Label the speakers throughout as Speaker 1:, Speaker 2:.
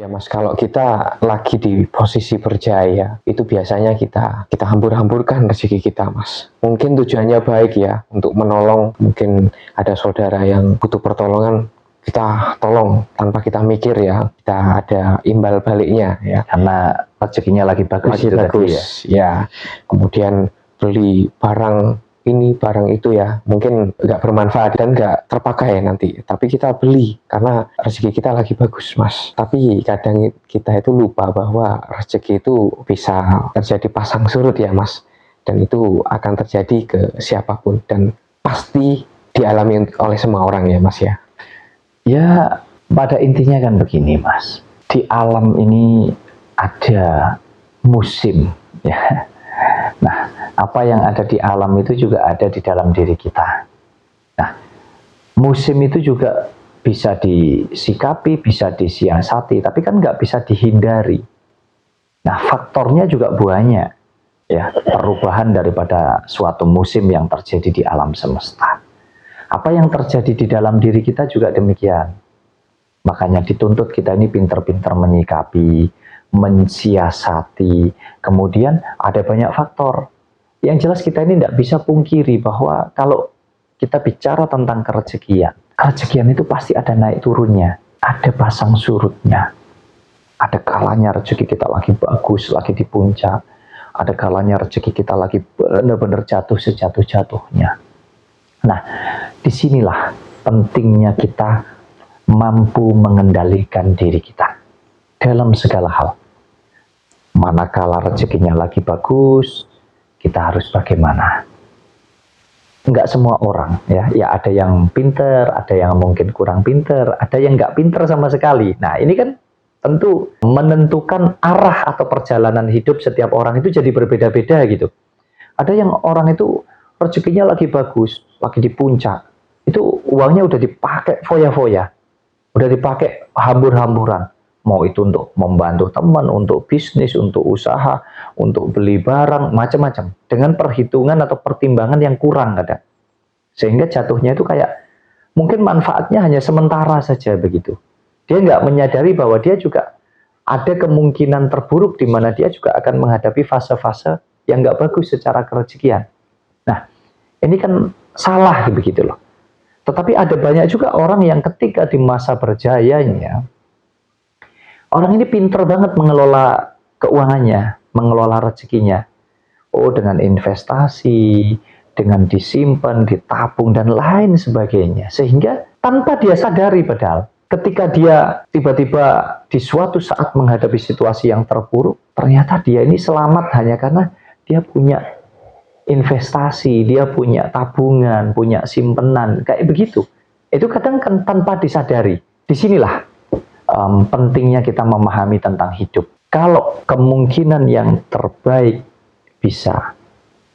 Speaker 1: Ya Mas, kalau kita lagi di posisi berjaya, itu biasanya kita hambur-hamburkan rezeki kita Mas. Mungkin tujuannya baik ya, untuk menolong, mungkin ada saudara yang butuh pertolongan, kita tolong tanpa kita mikir ya, kita ada imbal baliknya ya.
Speaker 2: Karena rezekinya lagi bagus,
Speaker 1: Lagi
Speaker 2: itu
Speaker 1: bagus
Speaker 2: tadi
Speaker 1: ya. Kemudian beli barang ini barang itu ya, mungkin nggak bermanfaat dan nggak terpakai nanti, tapi kita beli karena rezeki kita lagi bagus Mas. Tapi kadang kita itu lupa bahwa rezeki itu bisa terjadi pasang surut ya Mas, dan itu akan terjadi ke siapapun dan pasti dialami oleh semua orang ya Mas ya.
Speaker 2: Ya, pada intinya kan begini Mas, di alam ini ada musim ya. Nah, apa yang ada di alam itu juga ada di dalam diri kita. Nah, musim itu juga bisa disikapi, bisa disiasati, tapi kan nggak bisa dihindari. Nah, faktornya juga banyak, ya, perubahan daripada suatu musim yang terjadi di alam semesta. Apa yang terjadi di dalam diri kita juga demikian. Makanya dituntut kita ini pintar-pintar menyikapi, mensiasati, kemudian ada banyak faktor. Yang jelas kita ini tidak bisa pungkiri bahwa kalau kita bicara tentang kerezekian itu pasti ada naik turunnya, ada pasang surutnya. Ada kalanya rezeki kita lagi bagus, lagi di puncak. Ada kalanya rezeki kita lagi benar-benar jatuh sejatuh-jatuhnya. Nah, disinilah pentingnya kita mampu mengendalikan diri kita dalam segala hal. Manakala rezekinya lagi bagus, kita harus bagaimana? Enggak semua orang, ya ada yang pinter, ada yang mungkin kurang pinter, ada yang nggak pinter sama sekali. Nah, ini kan tentu menentukan arah atau perjalanan hidup setiap orang itu jadi berbeda-beda gitu. Ada yang orang itu rezekinya lagi bagus, lagi di puncak, itu uangnya udah dipakai foya-foya, udah dipakai hambur-hamburan. Mau itu untuk membantu teman, untuk bisnis, untuk usaha, untuk beli barang, macam-macam. Dengan perhitungan atau pertimbangan yang kurang kadang. Sehingga jatuhnya itu kayak, mungkin manfaatnya hanya sementara saja begitu. Dia nggak menyadari bahwa dia juga ada kemungkinan terburuk di mana dia juga akan menghadapi fase-fase yang nggak bagus secara kerezekian. Nah, ini kan salah begitu loh. Tetapi ada banyak juga orang yang ketika di masa berjayanya, orang ini pinter banget mengelola keuangannya, mengelola rezekinya. Oh, dengan investasi, dengan disimpan, ditabung, dan lain sebagainya. Sehingga tanpa dia sadari padahal, ketika dia tiba-tiba di suatu saat menghadapi situasi yang terburuk, ternyata dia ini selamat hanya karena dia punya investasi, dia punya tabungan, punya simpenan, kayak begitu. Itu kadang kan tanpa disadari. Disinilah pentingnya kita memahami tentang hidup. Kalau kemungkinan yang terbaik bisa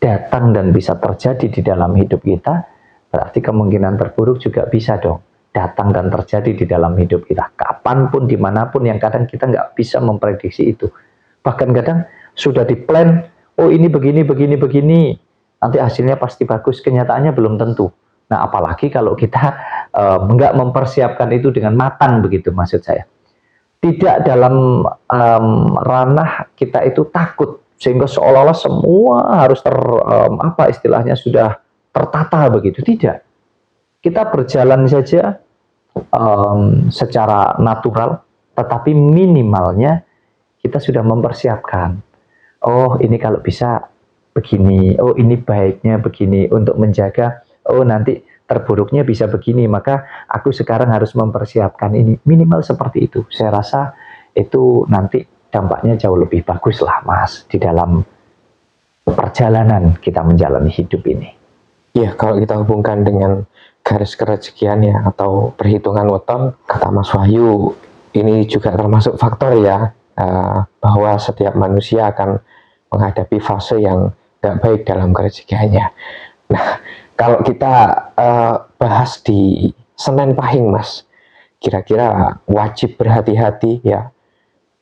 Speaker 2: datang dan bisa terjadi di dalam hidup kita, berarti kemungkinan terburuk juga bisa dong datang dan terjadi di dalam hidup kita. Kapanpun, dimanapun, yang kadang kita nggak bisa memprediksi itu. Bahkan kadang sudah diplan, oh ini begini, begini, begini, nanti hasilnya pasti bagus, kenyataannya belum tentu. Nah, apalagi kalau kita nggak mempersiapkan itu dengan matang begitu maksud saya. Tidak dalam ranah kita itu takut, sehingga seolah-olah semua harus istilahnya sudah tertata begitu. Tidak. Kita berjalan saja secara natural, tetapi minimalnya kita sudah mempersiapkan. Oh, ini kalau bisa begini, oh ini baiknya begini, untuk menjaga, oh nanti terburuknya bisa begini, maka aku sekarang harus mempersiapkan ini, minimal seperti itu. Saya rasa itu nanti dampaknya jauh lebih bagus lah Mas, di dalam perjalanan kita menjalani hidup ini.
Speaker 1: Ya, kalau kita hubungkan dengan garis kerezekian ya, atau perhitungan weton, kata Mas Wahyu, ini juga termasuk faktor ya, bahwa setiap manusia akan menghadapi fase yang tidak baik dalam kerezekiannya. Nah, kalau kita bahas di Senin Pahing Mas, kira-kira wajib berhati-hati ya,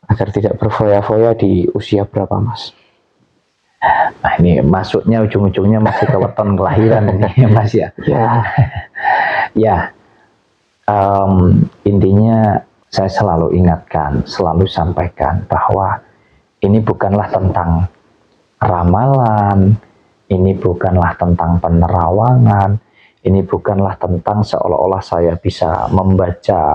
Speaker 1: agar tidak berfoya-foya di usia berapa Mas?
Speaker 2: Nah, ini masuknya ujung-ujungnya masih ke weton kelahiran ini ya Mas ya.
Speaker 1: Ya.
Speaker 2: Ya, intinya saya selalu ingatkan, selalu sampaikan bahwa ini bukanlah tentang ramalan, ini bukanlah tentang penerawangan, ini bukanlah tentang seolah-olah saya bisa membaca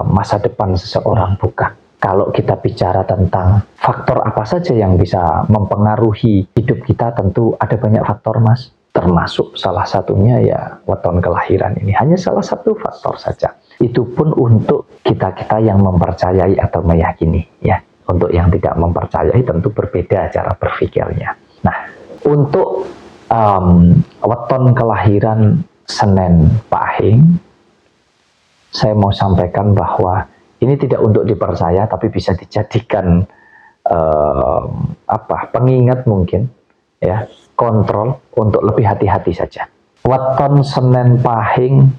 Speaker 2: masa depan seseorang, bukan. Kalau kita bicara tentang faktor apa saja yang bisa mempengaruhi hidup kita, tentu ada banyak faktor, Mas. Termasuk salah satunya ya weton kelahiran ini. Hanya salah satu faktor saja. Itu pun untuk kita-kita yang mempercayai atau meyakini, ya. Untuk yang tidak mempercayai tentu berbeda cara berpikirnya. Nah, untuk weton kelahiran Senen Pahing, saya mau sampaikan bahwa ini tidak untuk dipercaya, tapi bisa dijadikan pengingat mungkin, ya, kontrol untuk lebih hati-hati saja. Weton Senen Pahing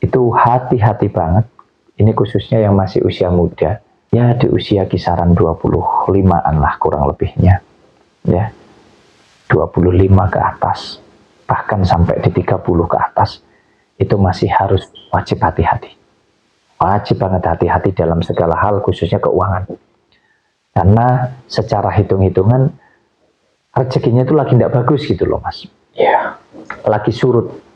Speaker 2: itu hati-hati banget. Ini khususnya yang masih usia muda. Ya, di usia kisaran 25-an lah kurang lebihnya, ya, 25 ke atas, bahkan sampai di 30 ke atas, itu masih harus wajib hati-hati, wajib banget hati-hati dalam segala hal, khususnya keuangan, karena secara hitung-hitungan rezekinya itu lagi tidak bagus gitu loh, Mas.
Speaker 1: Ya.
Speaker 2: Lagi surut.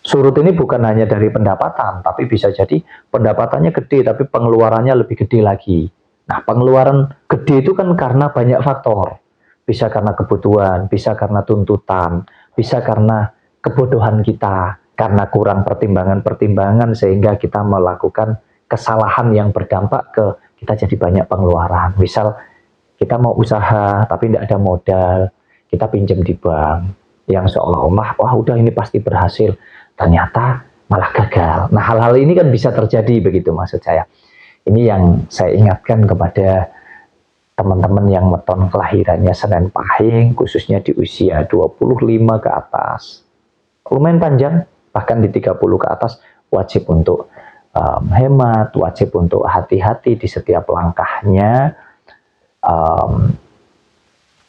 Speaker 2: Surut ini bukan hanya dari pendapatan, tapi bisa jadi pendapatannya gede, tapi pengeluarannya lebih gede lagi. Nah, pengeluaran gede itu kan karena banyak faktor. Bisa karena kebutuhan, bisa karena tuntutan, bisa karena kebodohan kita, karena kurang pertimbangan-pertimbangan sehingga kita melakukan kesalahan yang berdampak ke kita jadi banyak pengeluaran. Misal kita mau usaha tapi tidak ada modal, kita pinjam di bank, yang seolah-olah wah udah ini pasti berhasil, ternyata malah gagal. Nah, hal-hal ini kan bisa terjadi begitu maksud saya. Ini yang saya ingatkan kepada teman-teman yang weton kelahirannya Senen Pahing, khususnya di usia 25 ke atas. Lumayan panjang, bahkan di 30 ke atas, wajib untuk hemat, wajib untuk hati-hati di setiap langkahnya.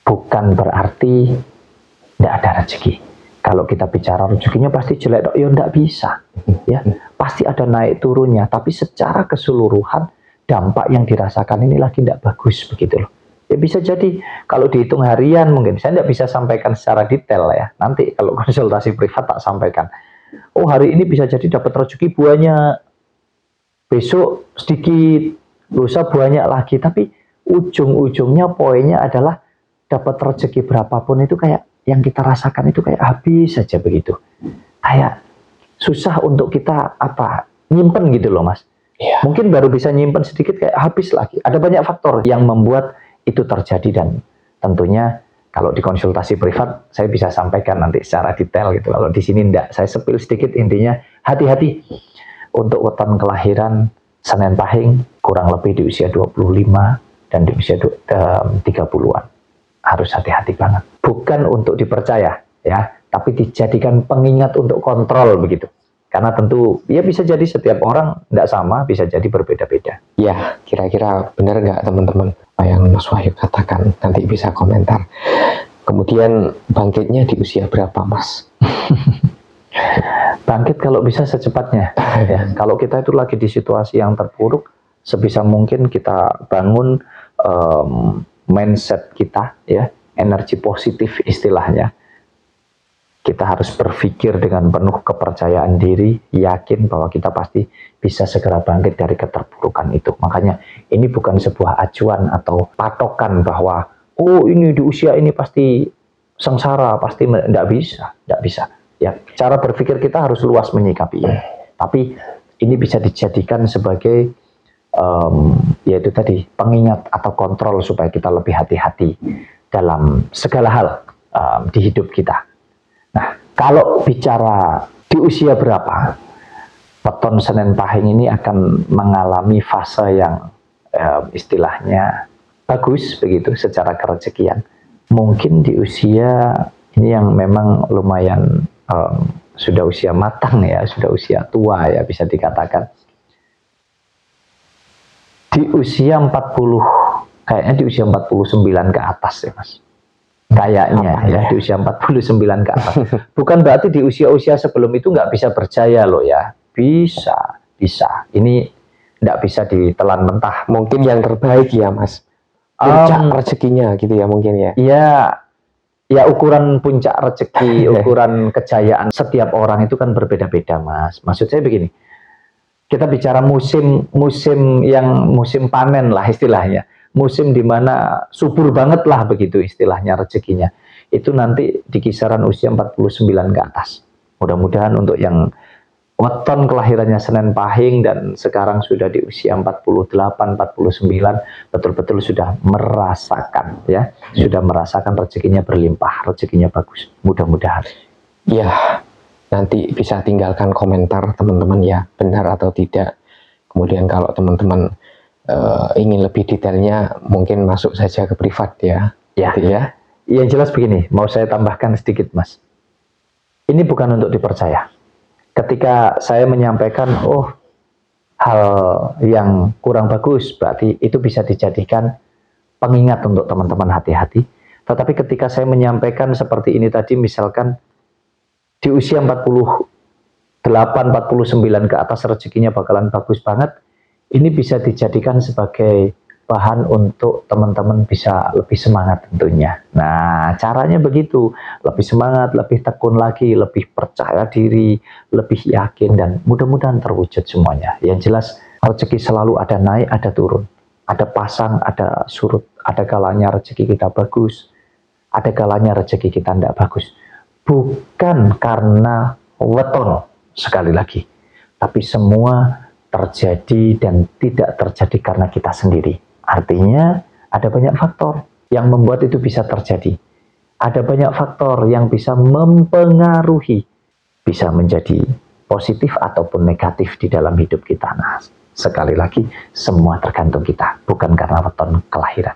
Speaker 2: Bukan berarti tidak ada rezeki. Kalau kita bicara rezekinya pasti jelek, ya enggak bisa, ya pasti ada naik turunnya. Tapi secara keseluruhan dampak yang dirasakan ini lagi tidak bagus begitu loh. Ya bisa jadi kalau dihitung harian mungkin saya tidak bisa sampaikan secara detail ya. Nanti kalau konsultasi privat tak sampaikan. Oh hari ini bisa jadi dapat rezeki banyak, besok sedikit, lusa banyak lagi. Tapi ujung-ujungnya poinnya adalah dapat rezeki berapapun itu kayak yang kita rasakan itu kayak habis saja begitu. Kayak susah untuk kita nyimpen gitu loh, Mas.
Speaker 1: Ya.
Speaker 2: Mungkin baru bisa nyimpen sedikit kayak habis lagi. Ada banyak faktor yang membuat itu terjadi dan tentunya kalau di konsultasi privat saya bisa sampaikan nanti secara detail gitu. Kalau di sini enggak, saya sepil sedikit intinya hati-hati untuk weton kelahiran Senen Pahing kurang lebih di usia 25 dan di usia 30-an. Harus hati-hati banget. Bukan untuk dipercaya ya, tapi dijadikan pengingat untuk kontrol begitu. Karena tentu ya bisa jadi setiap orang tidak sama, bisa jadi berbeda-beda.
Speaker 1: Ya, kira-kira benar nggak teman-teman apa yang Mas Wahyu katakan? Nanti bisa komentar. Kemudian bangkitnya di usia berapa, Mas?
Speaker 2: Bangkit kalau bisa secepatnya. Ya. Kalau kita itu lagi di situasi yang terpuruk, sebisa mungkin kita bangun mindset kita, ya, energi positif istilahnya. Kita harus berpikir dengan penuh kepercayaan diri, yakin bahwa kita pasti bisa segera bangkit dari keterpurukan itu. Makanya ini bukan sebuah acuan atau patokan bahwa oh ini di usia ini pasti sengsara, pasti tidak bisa. Ya, cara berpikir kita harus luas menyikapi ini. Tapi ini bisa dijadikan sebagai yaitu tadi pengingat atau kontrol supaya kita lebih hati-hati dalam segala hal di hidup kita. Nah, kalau bicara di usia berapa, weton Senen Pahing ini akan mengalami fase yang istilahnya bagus begitu secara kerezekian. Mungkin di usia ini yang memang lumayan sudah usia matang ya, sudah usia tua ya bisa dikatakan. Di usia 40, kayaknya di usia 49 ke atas ya Mas. Kayaknya ya di usia 49 ke atas. Bukan berarti di usia-usia sebelum itu nggak bisa berjaya loh ya. Bisa. Ini tidak bisa ditelan mentah.
Speaker 1: Mungkin yang terbaik ya Mas, puncak rezekinya gitu ya mungkin ya.
Speaker 2: Ya ukuran puncak rezeki, ukuran kejayaan setiap orang itu kan berbeda-beda Mas. Maksud saya begini, kita bicara musim panen lah istilahnya, musim dimana subur banget lah begitu istilahnya rezekinya, itu nanti di kisaran usia 49 ke atas. Mudah-mudahan untuk yang weton kelahirannya Senin Pahing dan sekarang sudah di usia 48, 49, betul-betul sudah merasakan ya, sudah merasakan rezekinya berlimpah, rezekinya bagus. Mudah-mudahan.
Speaker 1: Ya, nanti bisa tinggalkan komentar teman-teman ya, benar atau tidak. Kemudian kalau teman-teman ingin lebih detailnya, mungkin masuk saja ke privat ya.
Speaker 2: Ya,
Speaker 1: gitu ya.
Speaker 2: Yang jelas begini, mau saya tambahkan sedikit Mas. Ini bukan untuk dipercaya. Ketika saya menyampaikan, hal yang kurang bagus, berarti itu bisa dijadikan pengingat untuk teman-teman hati-hati. Tetapi ketika saya menyampaikan seperti ini tadi, misalkan di usia 48, 49 ke atas rezekinya bakalan bagus banget, ini bisa dijadikan sebagai bahan untuk teman-teman bisa lebih semangat tentunya. Nah, caranya begitu, lebih semangat, lebih tekun lagi, lebih percaya diri, lebih yakin, dan mudah-mudahan terwujud semuanya. Yang jelas, rezeki selalu ada naik, ada turun. Ada pasang, ada surut. Ada kalanya rezeki kita bagus, ada kalanya rezeki kita tidak bagus. Bukan karena weton, sekali lagi. Tapi semua terjadi dan tidak terjadi karena kita sendiri. Artinya ada banyak faktor yang membuat itu bisa terjadi. Ada banyak faktor yang bisa mempengaruhi, bisa menjadi positif ataupun negatif di dalam hidup kita. Nah, sekali lagi, semua tergantung kita, bukan karena weton kelahiran.